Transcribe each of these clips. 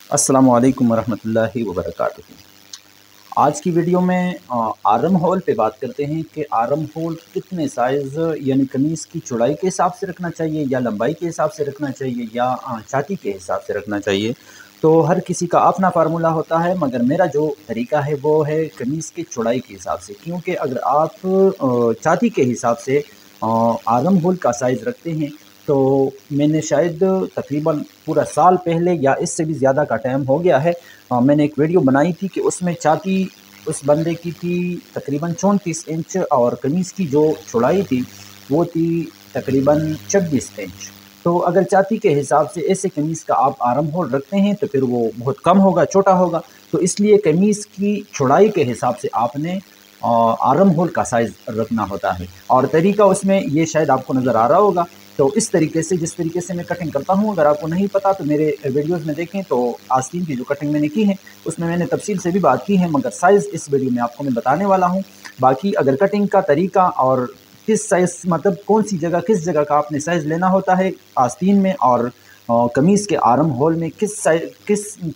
अस्सलामु अलैकुम वरहमतुल्लाहि वबरकातुहू। आज की वीडियो में आर्म होल पे बात करते हैं कि आर्म होल कितने साइज़ यानी कमीज़ की चौड़ाई के हिसाब से रखना चाहिए या लंबाई के हिसाब से रखना चाहिए या छाती के हिसाब से रखना चाहिए। तो हर किसी का अपना फार्मूला होता है, मगर मेरा जो तरीका है वो है कमीज़ की चौड़ाई के हिसाब से, क्योंकि अगर आप छाती के हिसाब से आर्म होल का साइज़ रखते हैं तो मैंने शायद तकरीबन पूरा साल पहले या इससे भी ज़्यादा का टाइम हो गया है, मैंने एक वीडियो बनाई थी कि उसमें छाती उस बंदे की थी तकरीबन 34 इंच और कमीज़ की जो चौड़ाई थी वो थी तकरीबन 26 इंच। तो अगर छाती के हिसाब से ऐसे कमीज़ का आप आर्म होल रखते हैं तो फिर वो बहुत कम होगा, छोटा होगा। तो इसलिए कमीज़ की चौड़ाई के हिसाब से आपने आर्म होल का साइज़ रखना होता है, और तरीका उसमें ये शायद आपको नज़र आ रहा होगा। तो इस तरीके से, जिस तरीके से मैं कटिंग करता हूँ, अगर आपको नहीं पता तो मेरे वीडियोस में देखें। तो आस्तीन की जो कटिंग मैंने की है उसमें मैंने तफसील से भी बात की है, मगर साइज़ इस वीडियो में आपको मैं बताने वाला हूँ। बाकी अगर कटिंग का तरीका और किस साइज़ मतलब कौन सी जगह किस जगह का आपने साइज़ लेना होता है आस्तीन में, और कमीज़ के आर्म होल में किस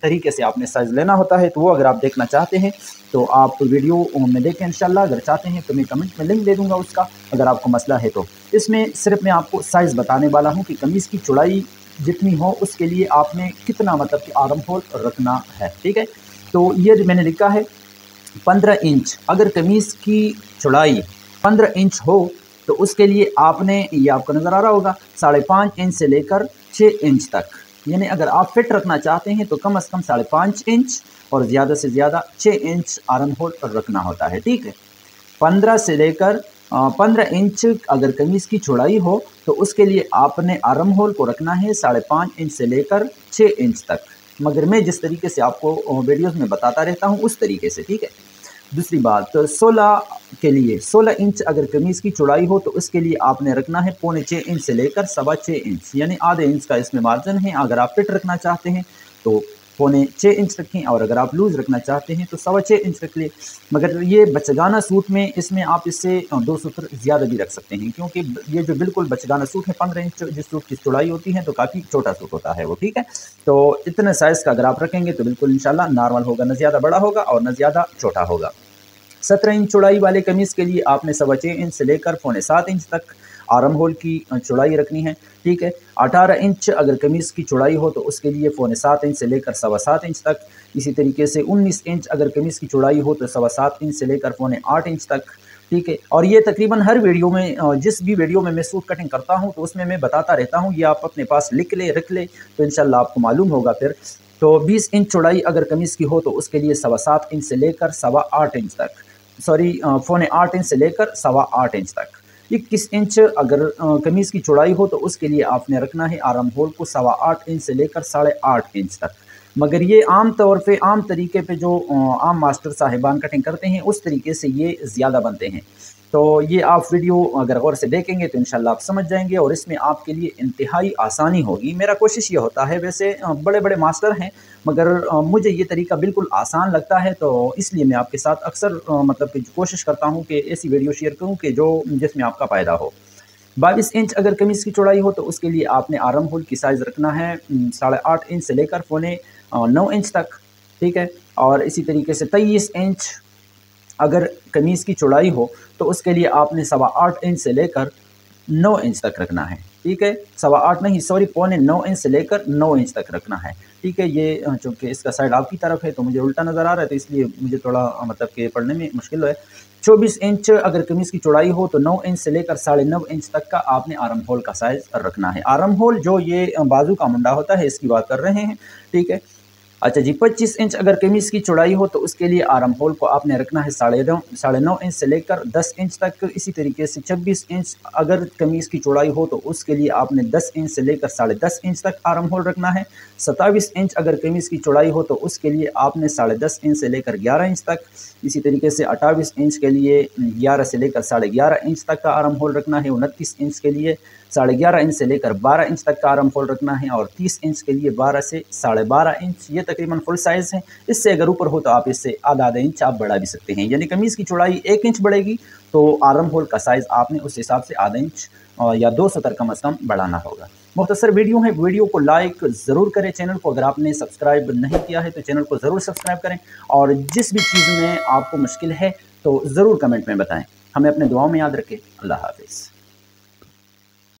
तरीके से आपने साइज़ लेना होता है, तो वो अगर आप देखना चाहते हैं तो आप वीडियो में देखें इंशाल्लाह। अगर चाहते हैं तो मैं कमेंट में लिंक दे दूँगा उसका, अगर आपको मसला है तो। इसमें सिर्फ मैं आपको साइज़ बताने वाला हूँ कि कमीज़ की चौड़ाई जितनी हो उसके लिए आपने कितना मतलब कि आर्म होल रखना है, ठीक है। तो ये मैंने लिखा है 15 इंच। अगर कमीज़ की चौड़ाई 15 इंच हो तो उसके लिए आपने, ये आपको नज़र आ रहा होगा, 5.5 इंच से लेकर 6 इंच तक, यानी अगर आप फिट रखना चाहते हैं तो कम से कम 5.5 इंच और ज़्यादा से ज़्यादा 6 इंच आर्म होल रखना होता है, ठीक है। 15 से लेकर 15 इंच अगर कमीज़ की चौड़ाई हो तो उसके लिए आपने आर्म होल को रखना है 5.5 इंच से लेकर 6 इंच तक, मगर मैं जिस तरीके से आपको वीडियोस में बताता रहता हूँ उस तरीके से, ठीक है। दूसरी बात, तो 16 के लिए 16 इंच अगर कमीज़ की चौड़ाई हो तो उसके लिए आपने रखना है 5.25 इंच से लेकर 6.25 इंच, यानी आधे इंच का इसमें मार्जिन है। अगर आप फिट रखना चाहते हैं तो 5.25 इंच रखें, और अगर आप लूज़ रखना चाहते हैं तो 6.25 इंच रख लें। मगर ये बचगाना सूट में इसमें आप इससे 2 सूत्र ज़्यादा भी रख सकते हैं, क्योंकि ये जो बिल्कुल बचगाना सूट है 15 इंच जिस सूट की चौड़ाई होती है तो काफ़ी छोटा सूट होता है वो, ठीक है। तो इतने साइज़ का अगर आप रखेंगे तो बिल्कुल इंशाल्लाह नॉर्मल होगा, न ज़्यादा बड़ा होगा और न ज़्यादा छोटा होगा। 17 इंच चौड़ाई वाले कमीज़ के लिए आपने 6.25 इंच से लेकर 6.25 इंच तक आर्म होल की चौड़ाई रखनी है, ठीक है। 18 इंच अगर कमीज़ की चौड़ाई हो तो उसके लिए 6.25 इंच से लेकर 7.25 इंच तक। इसी तरीके से 19 इंच अगर कमीज़ की चौड़ाई हो तो 7.25 इंच से लेकर 8.25 इंच तक, ठीक है। और ये तकरीबन हर वीडियो में, जिस भी वीडियो में मैं सूट कटिंग करता हूँ तो उसमें मैं बताता रहता हूँ, ये आप अपने पास लिख ले रख ले तो इंशाल्लाह आपको मालूम होगा फिर। तो 20 इंच चौड़ाई अगर कमीज़ की हो तो उसके लिए 7.25 इंच से लेकर 8.25 इंच तक, सॉरी 8.25 इंच से लेकर 8.25 इंच तक। 21 इंच अगर कमीज़ की चौड़ाई हो तो उसके लिए आपने रखना है आर्म होल को 8.25 इंच से लेकर 8.5 इंच तक। मगर ये आम तौर पे, आम तरीके पे जो आम मास्टर साहिबान कटिंग करते हैं उस तरीके से ये ज़्यादा बनते हैं। तो ये आप वीडियो अगर गौर से देखेंगे तो इंशाल्लाह आप समझ जाएंगे, और इसमें आपके लिए इंतहाई आसानी होगी। मेरा कोशिश ये होता है, वैसे बड़े बड़े मास्टर हैं मगर मुझे ये तरीका बिल्कुल आसान लगता है, तो इसलिए मैं आपके साथ अक्सर मतलब कि कोशिश करता हूँ कि ऐसी वीडियो शेयर करूँ कि जो जिसमें आपका फ़ायदा हो। 22 इंच अगर कमीज़ की चौड़ाई हो तो उसके लिए आपने आर्म होल की साइज़ रखना है 8.5 इंच से लेकर 9 इंच तक, ठीक है। और इसी तरीके से 23 इंच अगर कमीज़ की चौड़ाई हो तो उसके लिए आपने 8.25 इंच से लेकर 9 इंच तक रखना है, ठीक है। 8.25 नहीं, सॉरी 9.25 इंच से लेकर 9 इंच तक रखना है, ठीक है। ये चूँकि इसका साइड आपकी तरफ है तो मुझे उल्टा नज़र आ रहा है, तो इसलिए मुझे थोड़ा मतलब कि पढ़ने में मुश्किल है। 24 इंच अगर कमीज़ की चौड़ाई हो तो 9 इंच से लेकर 9.5 इंच तक का आपने आर्म होल का साइज़ रखना है। आर्म होल जो ये बाजू का मुंडा होता है इसकी बात कर रहे हैं, ठीक है। अच्छा जी, 25 इंच अगर कमीज़ की चौड़ाई हो तो उसके लिए आर्म होल को आपने रखना है 9.5 इंच से लेकर 10 इंच तक। इसी तरीके से 26 इंच अगर कमीज़ की चौड़ाई हो तो उसके लिए आपने 10 इंच से लेकर 10.5 इंच तक आर्म होल रखना है। 27 इंच अगर कमीज़ की चौड़ाई हो तो उसके लिए आपने 10.5 इंच से लेकर 11 इंच तक। इसी तरीके से 28 इंच के लिए 11 से लेकर 11.5 इंच तक का आर्म होल रखना है। 29 इंच के लिए 11.5 इंच से लेकर 12 इंच तक का आर्म होल रखना है और 30 इंच के लिए 12 से 12.5 इंच, ये तकरीबन फुल साइज़ है। इससे अगर ऊपर हो तो आप इससे आधा इंच आप बढ़ा भी सकते हैं, यानी कमीज़ की चौड़ाई 1 इंच बढ़ेगी तो आर्म होल का साइज़ आपने उस हिसाब से आधा इंच या 2 सतर कम अज़ कम बढ़ाना होगा। मुख्तसर वीडियो है, वीडियो को लाइक ज़रूर करें, चैनल को अगर आपने सब्सक्राइब नहीं किया है तो चैनल को ज़रूर सब्सक्राइब करें, और जिस भी चीज़ में आपको मुश्किल है तो ज़रूर कमेंट में बताएं। हमें अपने दुआओं में याद रखें। अल्लाह हाफ़िज़।